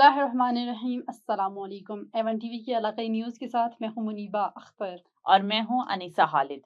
बिस्मिल्लाहिर्रहमानिर्रहीम। अस्सलाम वालेकुम। एवन टीवी की इलाकाई न्यूज़ के साथ मैं हूं मुनीबा अख्तर और मैं हूं अनीसा खालिद।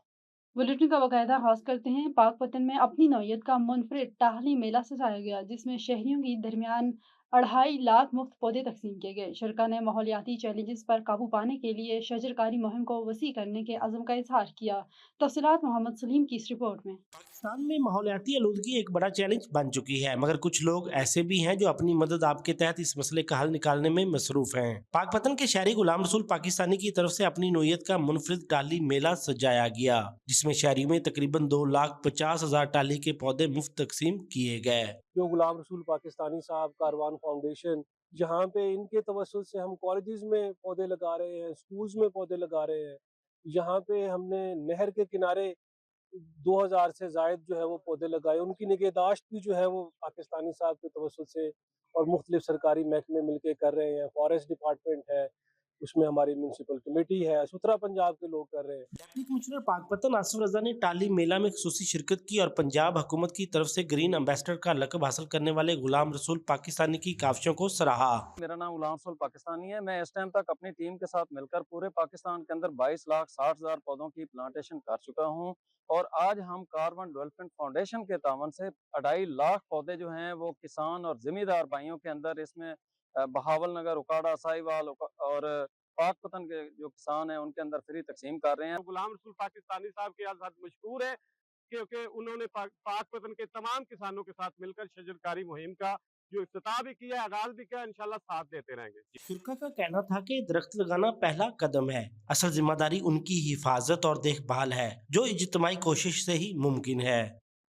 बुलेटिन का बाकायदा आगाज़ करते हैं। पाकपतन में अपनी नौयत का मुनफरिद टाहली मेला सजाया गया, जिसमें शहरियों की दरमियान 2.5 लाख मुफ्त पौधे तकसीम किए गए। शरका ने माहौलियाती चैलेंजेस पर काबू पाने के लिए शजरकारी मुहिम को वसी करने के अज़्म का इजहार किया। तफसीलात मोहम्मद सलीम की इस रिपोर्ट में। पाकिस्तान में माहौलियाती आलूदगी एक बड़ा चैलेंज बन चुकी है, मगर कुछ लोग ऐसे भी हैं जो अपनी मदद आपके तहत इस मसले का हल निकालने में मसरूफ हैं। पाकपतन के शहरी गुलाम रसूल पाकिस्तानी की तरफ से अपनी नोयत का मुनफरिद टाली मेला सजाया गया, जिसमें शहरियों में तकरीबन 2,50,000 टाली के पौधे मुफ्त तकसीम किए गए। जो गुलाम रसूल पाकिस्तानी साहब कारवान फाउंडेशन, जहाँ पे इनके तवस्सुल से हम कॉलेजेस में पौधे लगा रहे हैं, स्कूल्स में पौधे लगा रहे हैं। यहाँ पे हमने नहर के किनारे 2000 से जायद जो है वो पौधे लगाए। उनकी निगहदाश्त भी जो है वो पाकिस्तानी साहब के तवस्सुल से और मुख्तलिफ सरकारी महकमे मिलके कर रहे हैं। फॉरेस्ट डिपार्टमेंट है, उसमें हमारी म्यूनसिपल कमेटी है, सुथरा पंजाब के लोग कर रहे हैं। डिप्टी कमिश्नर पाकपतन आसिफ रजा ने टाली मेला में खुसूसी शिरकत की और पंजाब हुकूमत की तरफ से ग्रीन एम्बेसडर का लक़ब हासिल करने वाले गुलाम रसूल पाकिस्तानी की काविशों को सराहा। मेरा नाम गुलाम रसूल पाकिस्तानी है। मैं इस टाइम तक अपनी टीम के साथ मिलकर पूरे पाकिस्तान के अंदर 22,60,000 पौधों की प्लांटेशन कर चुका हूं, और आज हम कार्बन डेवलपमेंट फाउंडेशन के तावन से 2.5 लाख पौधे जो हैं वो किसान और जिम्मेदार भाइयों के अंदर, इसमें बहावल नगर, उकाड़ा, साहिवाल और पाकपतन के जो किसान हैं उनके अंदर फ्री तकसीम कर रहे हैं। गुलाम रसूल पाकिस्तानी साहब के आज मशहूर है क्योंकि उन्होंने पाकपतन के तमाम किसानों के साथ मिलकर शजरकारी मुहिम का जो इफ्तिताह भी किया, आगाज भी किया, इंशाल्लाह साथ देते रहेंगे। शुरा का कहना था कि दरख्त लगाना पहला कदम है, असल जिम्मेदारी उनकी हिफाजत और देखभाल है, जो इज्तिमाई कोशिश से ही मुमकिन है।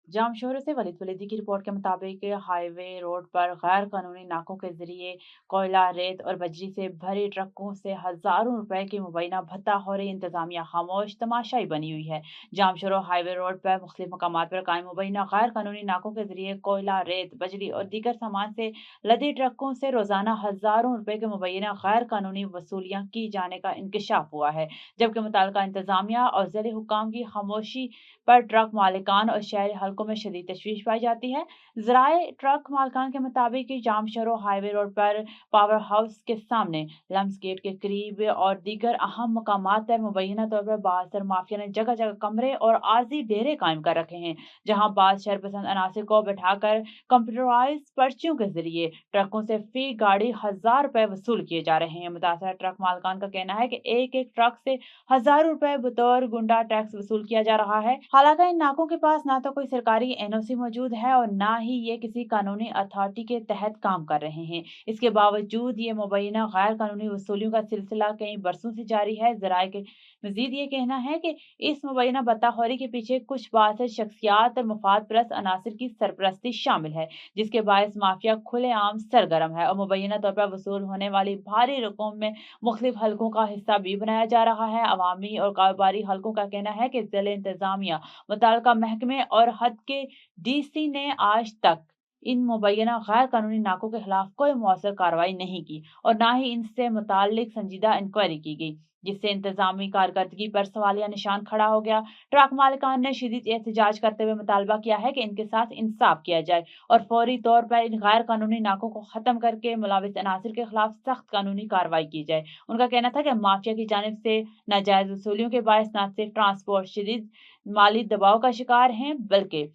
जाम शोरों से वलीद वलीदी की रिपोर्ट के मुताबिक हाईवे रोड पर गैर कानूनी नाकों के जरिए कोयला, रेत और बजरी से भरे ट्रकों से हजारों रुपए की मुबैना भत्ताखोरी इंतजामिया खामोश तमाशाई बनी हुई है। जाम शोरों हाईवे रोड पर मुख्तलिफ मकामात पर कायम मुबैना गैर कानूनी नाकों के जरिए कोयला, रेत, बजरी और दीगर सामान से लदे ट्रकों से रोजाना हजारों रुपए के मुबैना गैर कानूनी वसूलियां की जाने का इंकशाफ हुआ है, जबकि मुतल्लिका इंतजामिया और ज़िले हुक्काम की खामोशी पर ट्रक मालिकान और शहरी हलकों में शदीद तशवीश पाई जाती है। ज़राए ट्रक मालिकान के मुताबिक जाम शोरों हाईवे रोड पर पावर हाउस के सामने, लम्स गेट के करीब और दीगर अहम मकामात पर मुबैना तौर पर बाअसर माफिया ने जगह जगह कमरे और आरजी डेरे कायम कर रखे हैं, जहां बाद शरपसंद अनासिर को बैठाकर कंप्यूटराइज पर्चियों के जरिए ट्रकों से फी गाड़ी 1,000 रुपए वसूल किए जा रहे हैं। मुतासरा ट्रक मालिकान का कहना है कि एक एक ट्रक से हजारों रुपए बतौर गुंडा टैक्स वसूल किया जा रहा है। हालांकि इन नाकों के पास ना तो कोई सरकारी एनओसी मौजूद है और ना ही ये किसी कानूनी अथॉरिटी के तहत काम कर रहे हैं। इसके बावजूद ये मुबैना गैर कानूनी वसूलियों का सिलसिला कई बरसों से जारी है। जराये के मजीद ये कहना है कि इस मुबैना भत्ताखोरी के पीछे कुछ बाअसर शख्सियात और मुफाद परस्त अनासिर की सरपरस्ती शामिल है, जिसके बायस माफिया खुलेआम सरगर्म है और मुबैना तौर पर वसूल होने वाली भारी रकम में मुख्तलिफ हलकों का हिस्सा भी बनाया जा रहा है। अवामी और कारोबारी हलकों का कहना है कि जिले इंतजामिया, मुतल्लिका महकमे और हद के डीसी ने आज तक इन मुबैना गैर कानूनी नाकों के खिलाफ कोई मौसर कार्रवाई नहीं की और ना ही इनसे मुताल्लिक संजीदा इंक्वायरी की गई, जिससे इंतजामी कारकर्दगी पर सवालिया निशान खड़ा हो गया। ट्रक मालिकान ने शदीद एहतजाज करते हुए मुतालबा किया है कि इनके साथ इंसाफ किया जाए और फौरी तौर पर इन गैर कानूनी नाकों को खत्म करके मुलविस अनासिर के खिलाफ सख्त कानूनी कार्रवाई की जाए। उनका कहना था कि माफिया की जानिब से नाजायज वसूलियों के बायस न सिर्फ ट्रांसपोर्ट शदीद माली दबाव का शिकार हैं, बल्कि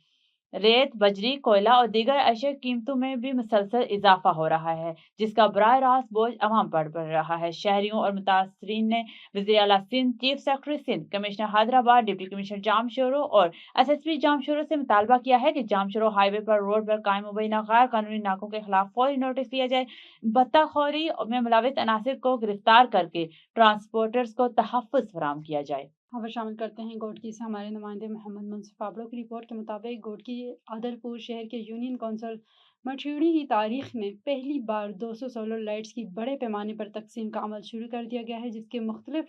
रेत, बजरी, कोयला और दीगर अशिया की कीमतों में भी मुसलसल इजाफा हो रहा है, जिसका बराह रास्त बोझ अवाम पर पड़ रहा है। शहरियों और मुतासरीन ने वज़ीर आला Sindh, chief secretary Sindh, commissioner Hyderabad, deputy commissioner Jamshoro और एसएसपी जामशोरो से मुतालबा किया है कि जामशोरो हाईवे पर रोड पर कायम मुबैना गैर कानूनी नाकों के खिलाफ फौरी नोटिस लिया जाए, भत्ताखोरी में मुलविस अनासिर को गिरफ्तार करके ट्रांसपोर्टर्स को तहफ़्फ़ुज़ फराहम किया जाए। खबर शामिल करते हैं गोडकी से। हमारे नुमाइंदे मोहम्मद मुनसिफ आबड़ो की रिपोर्ट के मुताबिक गोडकी आदलपुर शहर के यूनियन कौंसिल मठीड़ी की तारीख में पहली बार 200 सोलर लाइट्स की बड़े पैमाने पर तकसीम का अमल शुरू कर दिया गया है, जिसके मुख्तलिफ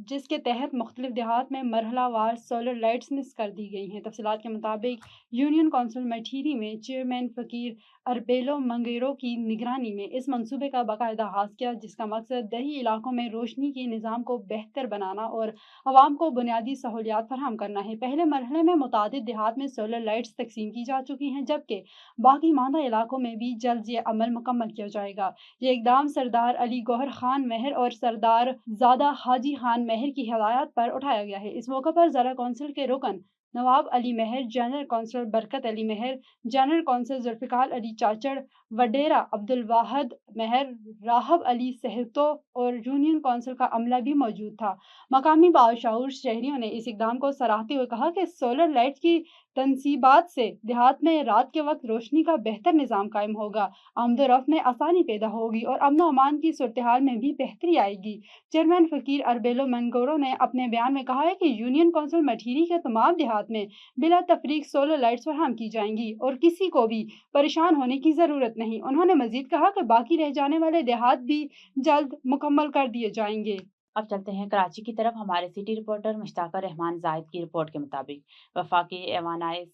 جس کے تحت مختلف دیہات میں مرحلہ وار سولر لائٹس نصب کر دی گئی ہیں۔ تفصیلات کے مطابق یونین کونسل مٹھیری میں چیئرمین فقیر اربیلو منگیرو کی نگرانی میں اس منصوبے کا باقاعدہ آغاز کیا، جس کا مقصد دیہی علاقوں میں روشنی کے نظام کو بہتر بنانا اور عوام کو بنیادی سہولیات فراہم کرنا ہے۔ پہلے مرحلے میں متعدد دیہات میں سولر لائٹس تقسیم کی جا چکی ہیں، جبکہ باقی ماندہ علاقوں میں بھی جلد یہ عمل مکمل کیا جائے گا۔ یہ اقدام سردار علی گوہر خان مہر اور سردار زادہ حاجی خان مہر کی ہدایات پر اٹھایا گیا ہے۔ اس موقع پر ضلع کونسل کے رکن نواب علی مہر، جنرل کونسل برکت علی مہر، جنرل کونسل ذوالفقار علی چاچڑ، وڈیرا عبدالواحد مہر، راہب علی سہتو اور یونین کونسل کا عملہ بھی موجود تھا۔ مقامی باشعور شہریوں نے اس اقدام کو سراہتے ہوئے کہا کہ سولر لائٹ کی تنصیبات سے دیہات میں رات کے وقت روشنی کا بہتر نظام قائم ہوگا، آمد و رفت میں آسانی پیدا ہوگی اور امن و امان کی صورتحال میں بھی بہتری آئے گی۔ چیئرمین فقیر اربیلو منگورو نے اپنے بیان میں کہا ہے کہ یونین کونسل مٹھیری کے تمام دیہات میں بلا تفریق سولر لائٹس فراہم کی جائیں گی اور کسی کو بھی پریشان ہونے کی ضرورت نہیں۔ انہوں نے مزید کہا کہ باقی رہ جانے والے دیہات بھی جلد مکمل کر دیے جائیں گے۔ اب چلتے ہیں کراچی کی طرف۔ ہمارے سٹی رپورٹر مشتاقہ رحمان زاہد کی رپورٹ کے مطابق وفاقی ایوانائے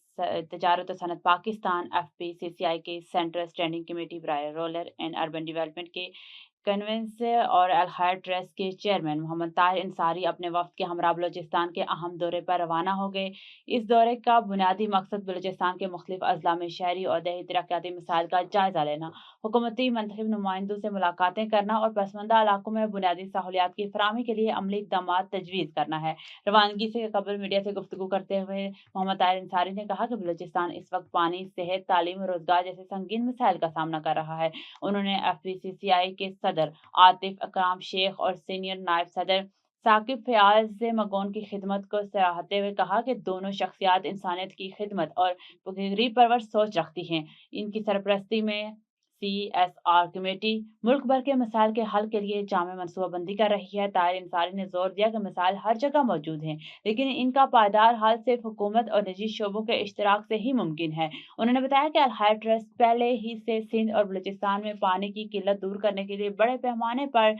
تجارت و صنعت پاکستان FPCCI کے سینٹرل اسٹینڈنگ کمیٹی برائے رورل اینڈ اربن ڈیولپمنٹ کے کنوینس اور الخیر ٹرسٹ کے چیئرمین محمد طاہر انصاری اپنے وفد کے ہمراہ بلوچستان کے اہم دورے پر روانہ ہو گئے۔ اس دورے کا بنیادی مقصد بلوچستان کے مختلف اضلاع میں شہری اور دیہی ترقیاتی مسائل کا جائزہ لینا، حکومتی منتخب نمائندوں سے ملاقاتیں کرنا اور پسماندہ علاقوں میں بنیادی سہولیات کی فراہمی کے لیے عملی اقدامات تجویز کرنا ہے۔ روانگی سے قبل میڈیا سے گفتگو کرتے ہوئے محمد طاہر انصاری نے کہا کہ بلوچستان اس وقت پانی، صحت، تعلیم اور روزگار جیسے سنگین مسائل کا سامنا کر رہا ہے۔ انہوں نے FPCCI کے صدر عاطف اکرام شیخ اور سینئر نائب صدر ثاقب فیاض مگون کی خدمت کو سراہتے ہوئے کہا کہ دونوں شخصیات انسانیت کی خدمت اور غریب پرور سوچ رکھتی ہیں۔ ان کی سرپرستی میں CSR کمیٹی ملک بھر کے مسائل کے حل کے لیے جامع منصوبہ بندی کر رہی ہے۔ طاہر انصاری نے زور دیا کہ مسائل ہر جگہ موجود ہیں، لیکن ان کا پائیدار حل صرف حکومت اور نجی شعبوں کے اشتراک سے ہی ممکن ہے۔ انہوں نے بتایا کہ الخیر ٹرسٹ پہلے ہی سے سندھ اور بلوچستان میں پانی کی قلت دور کرنے کے لیے بڑے پیمانے پر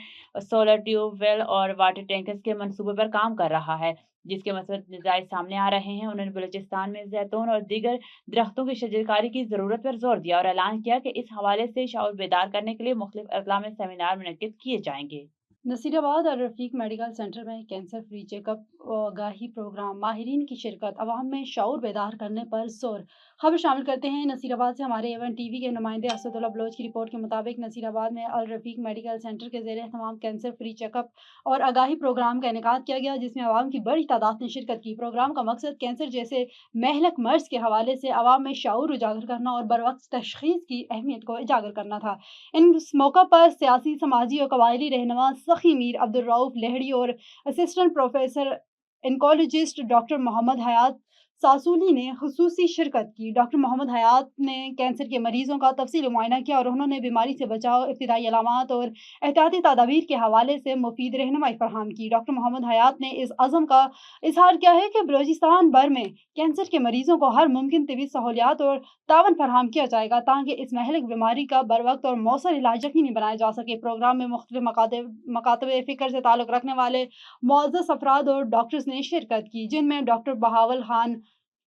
سولر ٹیوب ویل اور واٹر ٹینکرز کے منصوبے پر کام کر رہا ہے، جس کے مثبت نتائج سامنے آ رہے ہیں۔ انہوں نے بلوچستان میں زیتون اور دیگر درختوں کی شجرکاری کی ضرورت پر زور دیا اور اعلان کیا کہ اس حوالے سے شعور بیدار کرنے کے لیے مختلف اضلاع میں سیمینار منعقد کیے جائیں گے۔ نصیر آباد اور رفیق میڈیکل سینٹر میں کینسر فری چیک اپ و آگاہی پروگرام، ماہرین کی شرکت، عوام میں شعور بیدار کرنے پر زور۔ خبر شامل کرتے ہیں نصیر آباد سے ہمارے ایون ٹی وی کے نمائندے اسد اللہ بلوچ کی رپورٹ کے مطابق نصیر آباد میں الرفیق میڈیکل سینٹر کے زیر اہتمام کینسر فری چیک اپ اور آگاہی پروگرام کا انعقاد کیا گیا، جس میں عوام کی بڑی تعداد نے شرکت کی۔ پروگرام کا مقصد کینسر جیسے مہلک مرض کے حوالے سے عوام میں شعور اجاگر کرنا اور بروقت تشخیص کی اہمیت کو اجاگر کرنا تھا۔ اس موقع پر سیاسی، سماجی اور قبائلی رہنما سخی میر عبدالرؤف لہڑی اور اسسٹنٹ پروفیسر انکولوجسٹ ڈاکٹر محمد حیات ساسولی نے خصوصی شرکت کی۔ ڈاکٹر محمد حیات نے کینسر کے مریضوں کا تفصیلی معائنہ کیا اور انہوں نے بیماری سے بچاؤ، ابتدائی علامات اور احتیاطی تدابیر کے حوالے سے مفید رہنمائی فراہم کی۔ ڈاکٹر محمد حیات نے اس عزم کا اظہار کیا ہے کہ بلوچستان بھر میں کینسر کے مریضوں کو ہر ممکن طبی سہولیات اور تعاون فراہم کیا جائے گا تاکہ اس مہلک بیماری کا بروقت اور مؤثر علاج یقینی بنایا جا سکے۔ پروگرام میں مختلف مکاتب فکر سے تعلق رکھنے والے معزز افراد اور ڈاکٹرز نے شرکت کی، جن میں ڈاکٹر بہاول خان،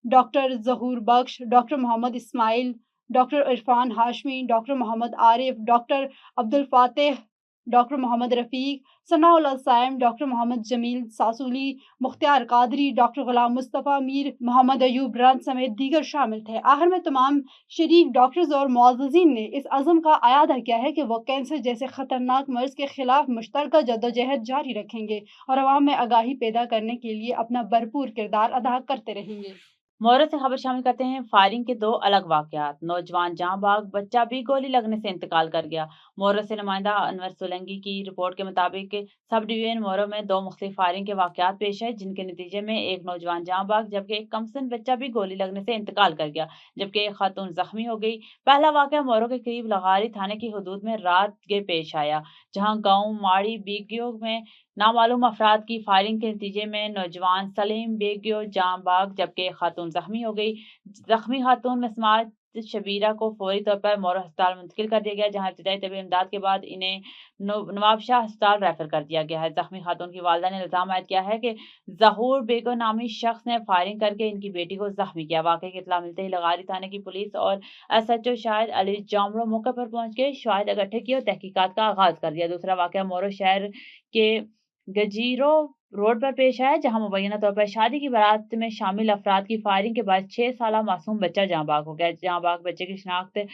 ڈاکٹر ظہور بخش، ڈاکٹر محمد اسماعیل، ڈاکٹر عرفان ہاشمی، ڈاکٹر محمد عارف، ڈاکٹر عبدالفاتح، ڈاکٹر محمد رفیق، ثناء اللہ سائم، ڈاکٹر محمد جمیل ساسولی، مختار قادری، ڈاکٹر غلام مصطفیٰ، میر محمد ایوب رند سمیت دیگر شامل تھے۔ آخر میں تمام شریک ڈاکٹرز اور معززین نے اس عزم کا اعادہ کیا ہے کہ وہ کینسر جیسے خطرناک مرض کے خلاف مشترکہ جدوجہد جاری رکھیں گے اور عوام میں آگاہی پیدا کرنے کے لیے اپنا بھرپور کردار ادا کرتے رہیں گے۔ مورد سے خبر شامل کرتے ہیں فائرنگ کے 2 الگ واقعات، نوجوان جاں باغ، بچہ بھی گولی لگنے سے انتقال کر گیا۔ مورد سے نمائندہ انور سولنگی کی رپورٹ کے مطابق سب ڈویژن مورو میں 2 مختلف فائرنگ کے واقعات پیش آئے، جن کے نتیجے میں ایک نوجوان جاں باغ جبکہ ایک کمسن بچہ بھی گولی لگنے سے انتقال کر گیا، جبکہ ایک خاتون زخمی ہو گئی۔ پہلا واقعہ مورو کے قریب لغاری تھانے کی حدود میں رات کے پیش آیا، جہاں گاؤں ماڑی بیگیو میں نامعلوم افراد کی فائرنگ کے نتیجے میں نوجوان سلیم بیگیو جاں باغ جبکہ ایک خاتون زخمی ہو گئی۔ زخمی خاتون مسمار शबीरा को फौरी तौर पर मोरो अस्पताल मुंतकिल कर दिया गया, जहां इब्तदाई तबी इमदाद के बाद इन्हें नवाबशाह अस्पताल रेफर कर दिया गया है। जख्मी खातून की वालिदा ने इल्जाम आयद किया है कि ज़हूर बेगो नामी शख्स ने फायरिंग करके इनकी बेटी को जख्मी किया। वाकई की इत्तला मिलते ही लगारी थाने की पुलिस और SHO शाहिद अली जामड़ो मौके पर पहुंच के शवाहिद इकट्ठे किए और तहकीकात का आगाज कर दिया। दूसरा वाकया मोरो शहर के गजीरो रोड पर पेश आया, जहां मुबैना तौर पर शादी की बारात में शामिल अफराद की फायरिंग के बाद 6 साला मासूम बच्चा जहां बाग हो गया। जहां बाग बच्चे की शिनाख्त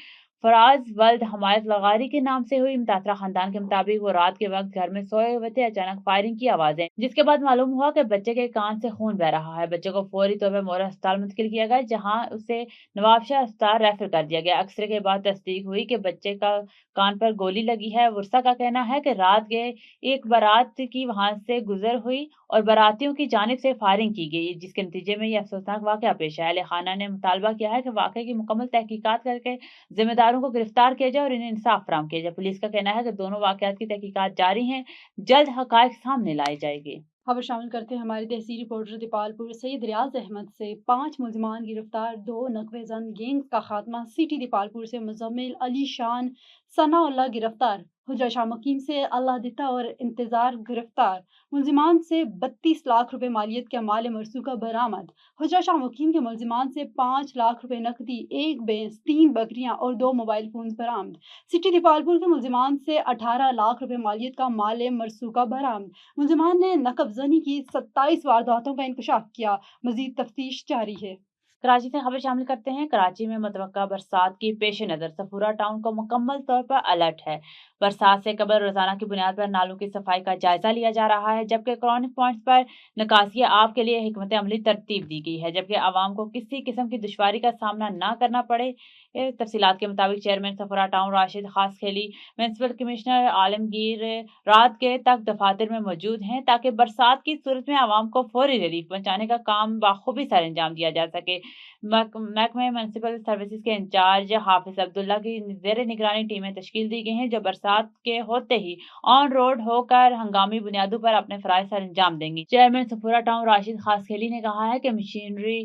फराज वल्द हमायत लगारी के नाम से हुई। मुतासरा खानदान के मुताबिक वो रात के वक्त घर में सोए हुए थे, अचानक फायरिंग की आवाजें, जिसके बाद मालूम हुआ कि बच्चे के कान से खून बह रहा है। बच्चे को फौरी तौर पर मोरा अस्पताल मुंतकिल किया गया, जहां उसे नवाबशाह अस्पताल रेफर कर दिया गया। एक्सरे के बाद तस्दीक हुई कि बच्चे का कान पर गोली लगी है। वर्षा का कहना है कि रात गए एक बारात की वहां से गुजर हुई और बारातियों की जानिब से फायरिंग की गई, जिसके नतीजे में यह अफसोसनाक वाकया पेश आया। अहले खाना ने मुतालबा किया है कि वाकये की मुकम्मल तहकीकात करके जिम्मेदारों को गिरफ्तार किया जाए और इन्हें इंसाफ फराहम किया जाए। पुलिस का कहना है कि दोनों वाकयात की तहकीकात जारी हैं, जल्द हकायक सामने लाए जाएंगे। खबर शामिल करते हैं हमारे तहसील रिपोर्टर दीपालपुर सैयद रियाज अहमद से। 5 मुलजमान गिरफ्तार, 2 नकबेजन गैंग का खात्मा। सिटी दीपालपुर से मुजम्मिल अली शान सनाउल्लाह गिरफ्तार। हुजा शाह मकीम से अल्लाह दिता और इंतजार गिरफ्तार। मुलजिमान से 32 लाख रुपए मालियत का माल मरसूखा बरामद। हुजा शाह मकीम के मुलजिमान से 5 लाख रुपए नकदी, 1 भैंस, 3 बकरियां और 2 मोबाइल फोन बरामद। सिटी दीपालपुर के मुलजिमान से 18 लाख रुपए मालियत का माल मरसूखा बरामद। मुलजिमान ने नकबजनी की 27 वारदातों का इंकशाफ किया। मजीद तफ्तीश जारी है। कराची से खबर शामिल करते हैं। कराची में मुतवक्का बरसात की पेश नज़र सफूरा टाउन को मुकम्मल तौर पर अलर्ट है। बरसात से कबल रोजाना की बुनियाद पर नालों की सफाई का जायजा लिया जा रहा है, जबकि क्रॉनिक पॉइंट्स पर निकासी आब के लिए हिकमत अमली तरतीब दी गई है, जबकि आवाम को किसी किस्म की दुश्वारी का सामना न करना पड़े। तफसीलात के मुताबिक चेयरमैन सफूरा टाउन राशिद खास खेली, म्यूनसिपल कमिश्नर आलमगीर रात के तक दफातर में मौजूद हैं, ताकि बरसात की सूरत में आवाम को फौरी रिलीफ पहुंचाने का काम बाखूबी सर अंजाम दिया जा सके। महकमे म्यूनसिपल सर्विसेज के इंचार्ज हाफिज अब्दुल्ला की जेर निगरानी टीमें तश्कील दी गई हैं, जो बरसात के होते ही ऑन रोड होकर हंगामी बुनियादों पर अपने फराइज सर अंजाम देंगी। चेयरमैन सफूरा टाउन राशिद खास खेली ने कहा है कि मशीनरी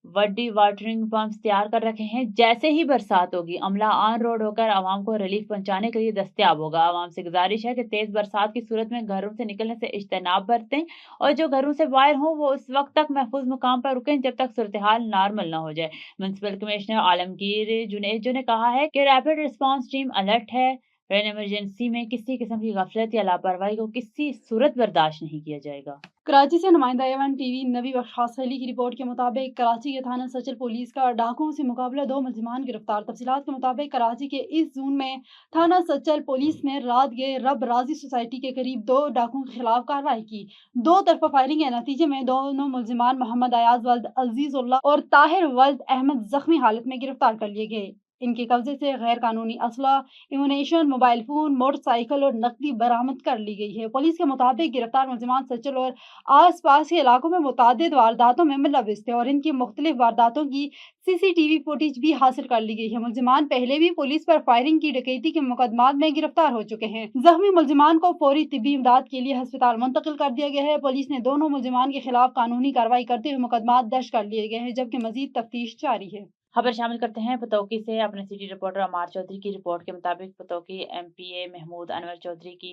वड्डी वाटरिंग पंप्स तैयार कर रखे हैं। जैसे ही बरसात होगी, अमला ऑन रोड होकर आवाम को रिलीफ पहुंचाने के लिए दस्तयाब होगा। आवाम से गुजारिश है कि तेज बरसात की सूरत में घरों से निकलने से इज्तनाब बरतें और जो घरों से बाहर हों वो उस वक्त तक महफूज मुकाम पर रुकें जब तक सूरत हाल नॉर्मल न हो जाए। म्यूनसिपल कमिश्नर आलमगीर जुनेजो ने कहा है कि रैपिड रिस्पांस टीम अलर्ट है। रेन इमरजेंसी में किसी किस्म की गफलत या लापरवाही को किसी सूरत बर्दाश्त नहीं किया जाएगा। कराची से नुमाइंदा एवन टीवी नबी बख्श खास खैली की रिपोर्ट के मुताबिक कराची के थाना सचल पुलिस का डाकुओं से मुकाबला, 2 मुलजिमान गिरफ्तार। तफसीलात के मुताबिक कराची के इस जोन में थाना सचल पुलिस ने रात गए रब राजी सोसाइटी के करीब 2 डाकुओं के खिलाफ कार्रवाई की। 2 तरफा फायरिंग के नतीजे में दोनों मुलजिमान मोहम्मद अयाज वल्द अजीजुल्लाह और ताहिर वल्द अहमद जख्मी हालत में गिरफ्तार कर लिए गए। इनके कब्जे से गैर कानूनी असला, इम्यूनेशन, मोबाइल फोन, मोटरसाइकिल और नकदी बरामद कर ली गई है। पुलिस के मुताबिक गिरफ्तार मुलजिमान सचल और आस पास के इलाकों में मुतादिद वारदातों में मुलविस थे और इनकी मुख्तलिफ वारदातों की CCTV फुटेज भी हासिल कर ली गई है। मुलजिमान पहले भी पुलिस पर फायरिंग की डकैती के मुकदमात में गिरफ्तार हो चुके हैं। जख्मी मुलजिमान को फौरी तिब्बी इमदाद के लिए अस्पताल मुंतकिल कर दिया गया है। पुलिस ने दोनों मुलजिमान के खिलाफ कानूनी कार्रवाई करते हुए मुकदमात दर्ज कर लिए गए हैं, जबकि मजीद तफ्तीश जारी है। खबर शामिल करते हैं पतौकी से। अपने सिटी रिपोर्टर अमार चौधरी की रिपोर्ट के मुताबिक पतौकी MPA महमूद अनवर चौधरी की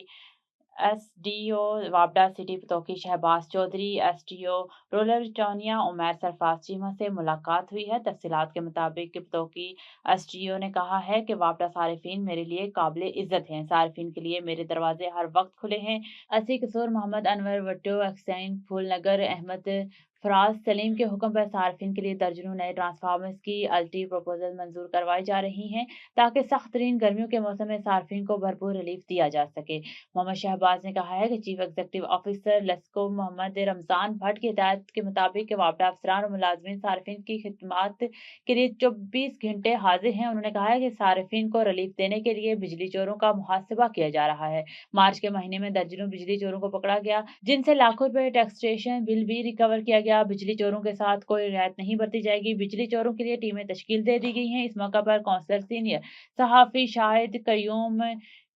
SDO वापडा city Pattoki Shahbaz Chaudhry, SDO rural रिटोनिया उमैर सरफराज चीमा से मुलाकात हुई है। तफसीलात के मुताबिक पतौकी SDO ने कहा है कि वापडा सारिफीन मेरे लिए काबिल इज्जत हैं। सारिफीन के लिए मेरे दरवाजे हर वक्त खुले हैं। असी कसूर मोहम्मद अनवर वट्टो एक्सचेंज फूल नगर अहमद फराज सलीम के हुक्म पर सार्फिन के लिए दर्जनों नए ट्रांसफार्मर्स की अल्टी प्रपोजल मंजूर करवाई जा रही हैं, ताकि सख्त तरीन गर्मियों के मौसम में सार्फिन को भरपूर रिलीफ दिया जा सके। मोहम्मद शहबाज ने कहा है कि chief executive officer LESCO Mohammad Ramzan Bhatt की हिदायत के मुताबिक वापडा अफसरान और मुलाजमीन सार्फिन की खिदमात के लिए 24 घंटे हाजिर हैं। उन्होंने कहा है कि सार्फिन को रिलीफ देने के लिए बिजली चोरों का मुहासबा किया जा रहा है। मार्च के महीने में दर्जनों बिजली चोरों को पकड़ा गया, जिनसे लाखों रुपए टैक्सेशन बिल भी रिकवर किया गया। बिजली चोरों के साथ कोई रियायत नहीं बरती जाएगी। बिजली चोरों के लिए टीमें तश्कील दे दी गई हैं। इस मौका पर काउंसलर सीनियर सहाफी शाहिद कयूम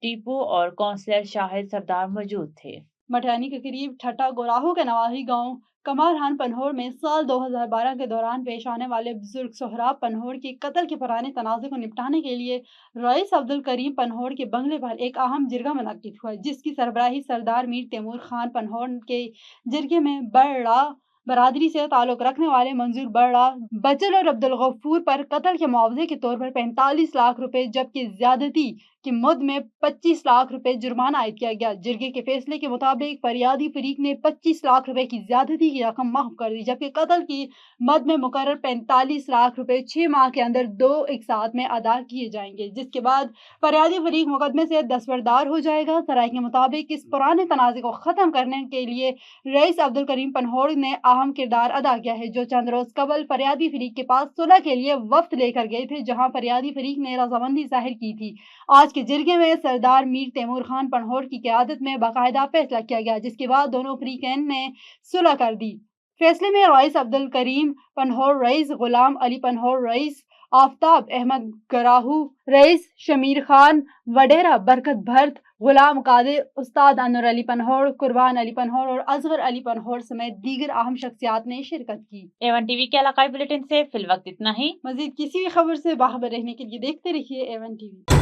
टीपू और काउंसलर शाहिद सरदार मौजूद थे। मटियानी के करीब ठट्टा गोराहो के नवाही गांव कमारहान पनहोर में साल 2012 के दौरान पेश आने वाले बुजुर्ग सोहराब पनहोर के कत्ल के पुराने तनाज़े को निपटाने के लिए रईस अब्दुल करीम पनहोर के बंगले पर एक अहम जिरगा मुनक्किद हुआ, जिसकी सरबराही सरदार मीर तैमूर खान पनहोर के जिरगे में बड़ा बरादरी से ताल्लुक रखने वाले मंजूर बड़ा, बचल और अब्दुल गफूर पर कत्ल के मुआवजे के तौर पर 45 लाख रुपए जबकि ज्यादती की मद में 25 लाख रुपए जुर्माना आयद किया गया। जिरगे के फैसले के मुताबिक फरियादी फरीक ने 25 लाख रुपए की ज्यादती की रकम माफ कर दी, जबकि कत्ल की मद में मुकर्रर 45 लाख रुपए 6 माह के अंदर दो एक साथ में अदा किए जाएंगे, जिसके बाद फरियादी फरीक मुकदमे से दस्तबरदार हो जाएगा। सराय के मुताबिक इस पुराने तनाज़े को खत्म करने के लिए रईस अब्दुल करीम पनहोर ने अहम किरदार अदा किया है, जो चंद रोज कबल फरियादी फरीक के पास सुलह के लिए वफ्द लेकर गए थे, जहां फरियादी फरीक ने रजामंदी जाहिर की थी। आज के जिरगे में सरदार मीर तैमूर खान पनहोर की क़यादत में बाकायदा फैसला किया गया, जिसके बाद दोनों फरीकैन ने सुलह कर दी। फैसले में rice Abdul Karim पनहोर, rice Ghulam Ali पनहोर, rice Aftab Ahmad गराहू, rice Shamir Khan वडेरा, बरकत भर्त, गुलाम कादिर, उस्ताद अनवर अली पनहोर, कुर्बान अली पनहोर और असगर अली पनहोर समेत दीगर अहम शख्सियात ने शिरकत की। A1 टीवी के इलाकाई बुलेटिन से फिलवक्त इतना ही। मजीद किसी भी खबर से बाखबर रहने के लिए देखते रहिए A1 टीवी।